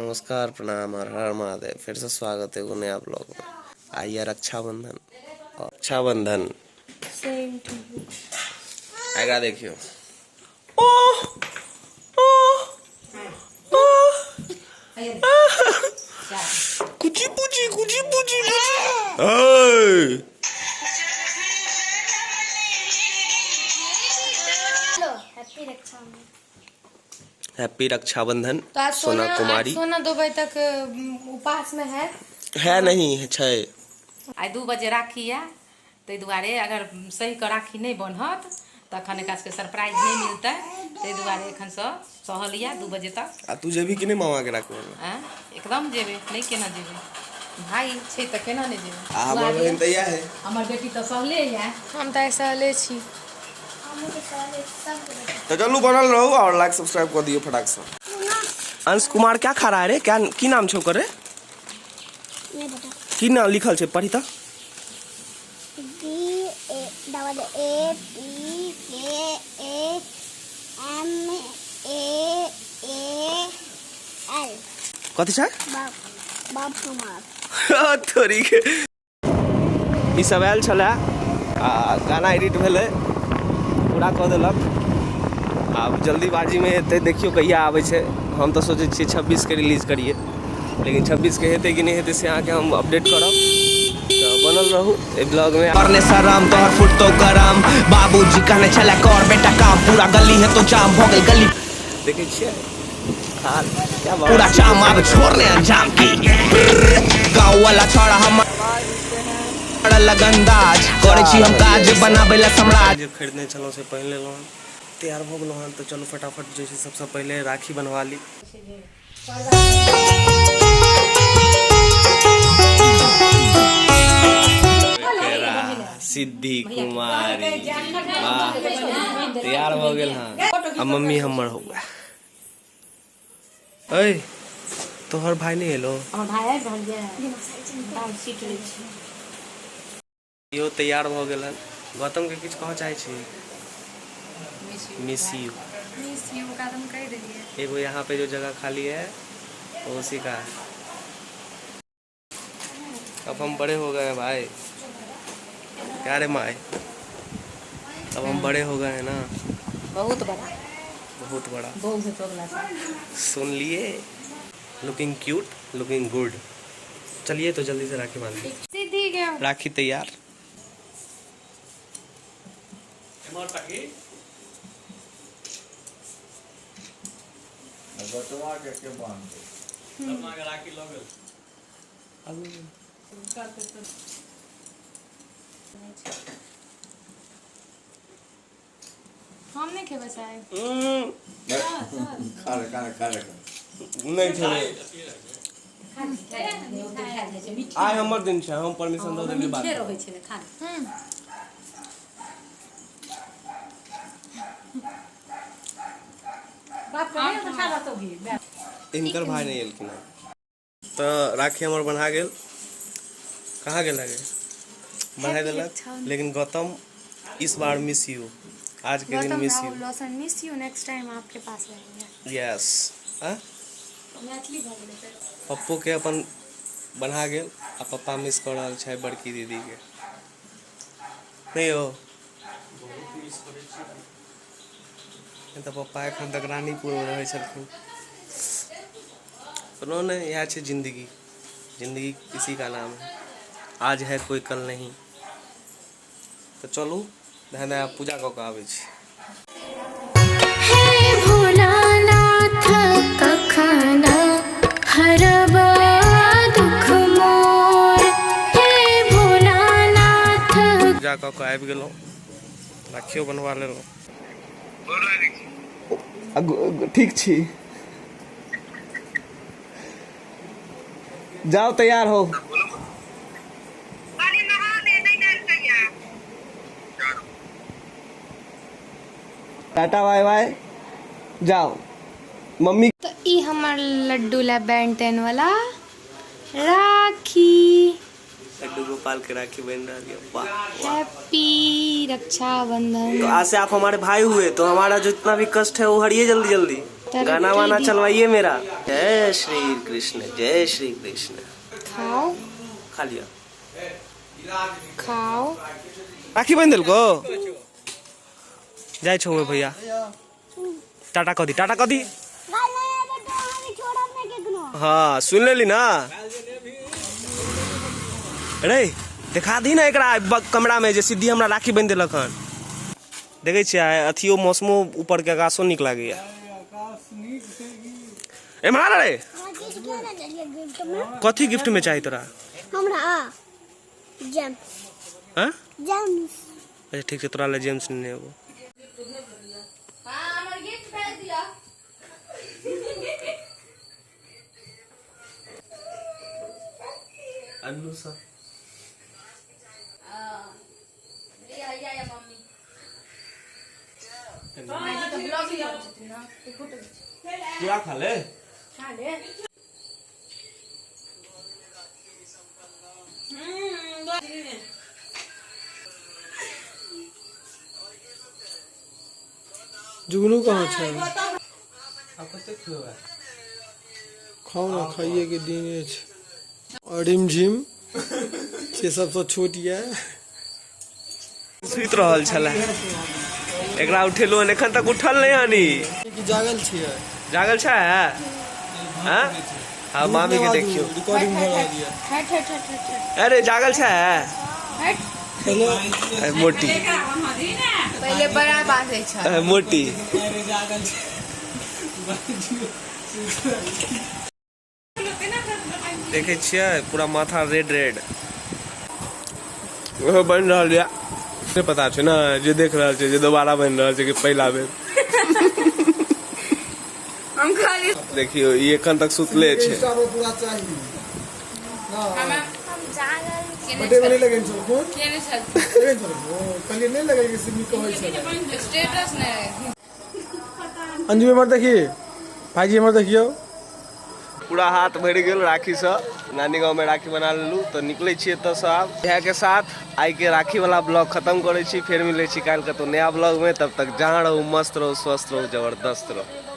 नमस्कार, प्रणाम और हर महादेव। फिर से स्वागत है नया ब्लॉग में। आइए रक्षाबंधन आएगा, देखियो। कुची पुची कुची पुची हैप्पी रक्षाबंधन। तो आज सोना कुमारी सोना 2 बजे तक उपास में है नहीं है छै आई 2 बजे राखी है ते दुआरे अगर सही के राखी नहीं बनत तखन एकरा के सरप्राइज नहीं मिलते ते दुआरे एखन से सहलिया 2 बजे तक। आ तू जेबी कि नहीं मामा के राखबे? एकदम जेबे, नहीं केना जेबे भाई छै त केना नहीं जेबे। आ हमर बहन तैया है, हमर बेटी तो सहले है, हम तो सहले छी। तो चलू बनल रहो और लाइक सब्सक्राइब कर दियो फटाक से। अंश कुमार क्या खा रहा है रे? क्या की नाम छो करे? की नाम लिखल छे पढ़ी त? कथी छै? बाप कुमार। थोड़ी के ई सब आयल छले आ गाना एडिट भेले, पूरा कऽ देलक। आब जल्दीबाजी में एते देखियो कहिया आबै छै। हम तो सोचे छी 26 के रिलीज करिए, लेकिन 26 के हेते कि नहीं हेते से अहाँ के हम अपडेट करब। तो बनल रहू ए ब्लॉग में। करने सराम तोहर फुट तो कराम, बाबूजी कहने चला कर बेटा काम, पूरा गली है तो जाम हो गई गली। देखे छिए हाल क्या बात, पूरा जाम आवे छोड़ने अंजाम की। गाँव वाला छोड़ा हम लगंदाज करे छी हम काज बनाबेला सम्राट। खरीदने चलो से पहले लोन तैयार हो गलो हन, तो चलो फटाफट जैसे सबसे पहले राखी बनवा ली। सिद्धि कुमारी तैयार हो गेल हाँ। अब मम्मी हमर हो गया। अय तोहर भाई नहीं एलो? यो तैयार हो गेल। गौतम के किछ कह चाहे छी? मिस यू का तुम कह देलिए। एगो यहाँ पे जो जगह खाली है वो उसी का है। अब हम बड़े हो गए हैं भाई, क्या रे माए, अब हम बड़े हो गए हैं ना, बहुत बड़ा बहुत बड़ा। बहुत से तोगला सुन लिए, लुकिंग क्यूट, लुकिंग गुड। चलिए तो जल्दी से राखी बांध ली। सीधी गया राखी तैयार। हम नहीं खेबे चाहे। नहीं खेले आइ हमर दिन छै, हम परमिशन दो देली बात। इनकर भाई नहीं एलखिन तो राखी हमर बना गेल। कहाँ गेल लगे बढ़ा देलक, लेकिन गौतम इस बार मिस यू, आज के दिन miss you. Miss you, next time आपके पास रहेंगे। यस पप्पू के अपन बना गेल आ पप्पा मिस कर रहा है बड़की दीदी के, नहीं हो तो पप्पा एखन तक रानीपुर में रहे छलखिन। सुनो ने, यह है जिंदगी, जिंदगी किसी का नाम है, आज है कोई कल नहीं। तो चलू ध्यान पूजा कऽ के आबै छी। पूजा कऽ के आबि गेलहुँ, राखियो बनवा लेलहुँ। ठीक छी, जाओ तैयार हो। टाटा बाय बाय, जाओ मम्मी। तो ई हमर लड्डू ला बैंटेन वाला राखी, लड्डू गोपाल के राखी बन रही है। हैप्पी रक्षाबंधन। तो आज से आप हमारे भाई हुए तो हमारा जो इतना भी कष्ट है वो हरिए जल्दी जल्दी। गाना वाना चलवाइए मेरा। जय श्री कृष्ण, जय श्री कृष्ण। खाओ खा लिया। खाओ। राखी बांध दिल को जाए छो भैया। टाटा कदी, टाटा कदी। हाँ सुन लेली ना रे, देखा दी ना एकरा कमरा में जे सिद्धि हमरा राखी बांध दिलक हन। देखे छियै अथियो मौसमो ऊपर के आकाशो नीक लागैया। ए मारा रे, कथी गिफ्ट में चाहिए तोरा? हमरा जेम्स। हां जेम्स। अच्छा ठीक है, तोरा ले जेम्स ने एगो। हां हमर गिफ्ट भेज दिया। अन्नू सा या मम्मी तो ब्लॉग ही ना फोटो क्या खा ले? खा ले। जुगनू कहाँ छै? आप कते खुआ? खाओ ना, खाइए के दिन छै। रिम झिम से सबसे छोट ये। सुत रहल छला, एकरा उठेलो एखन तक उठल नहीं हनी। कि जागल छियै? जागल छै? हां हां मामी के देखियो रिकॉर्डिंग हो रहा है। हट हट हट हट अरे जागल छै। हट। हेलो मोटी पहले बड़ा बांधे छ। मोटी देखे छियै पूरा माथा रेड रेड ओहो बन रहल या। से पता छै ना जे देख रहल छै जे दोबारा बन रहल छै कि पहिला बेर। हम खाली देखियो ई एखन तक सुतले छै। इंस्टा पर पूरा चाहिए ना। हम जागल बर्थडे में नहीं लगेन सब फोन केने छ। लगेन सब वो कल नहीं लगेगी सिमी कहै छै। स्टेटस ने अंजू हमर देखिए, भाईजी हमर देखियो। पूरा हाथ भर गेल राखी से। नानी गाँव में राखी बना लेलू तो निकले छियै तो सब इएह के साथ आई के राखी वाला ब्लॉग खत्म करे छी। फिर मिले छी काल्हि कतौ नया ब्लॉग में। तब तक जहाँ रहू मस्त रहू, स्वस्थ रहू, जबरदस्त रहू।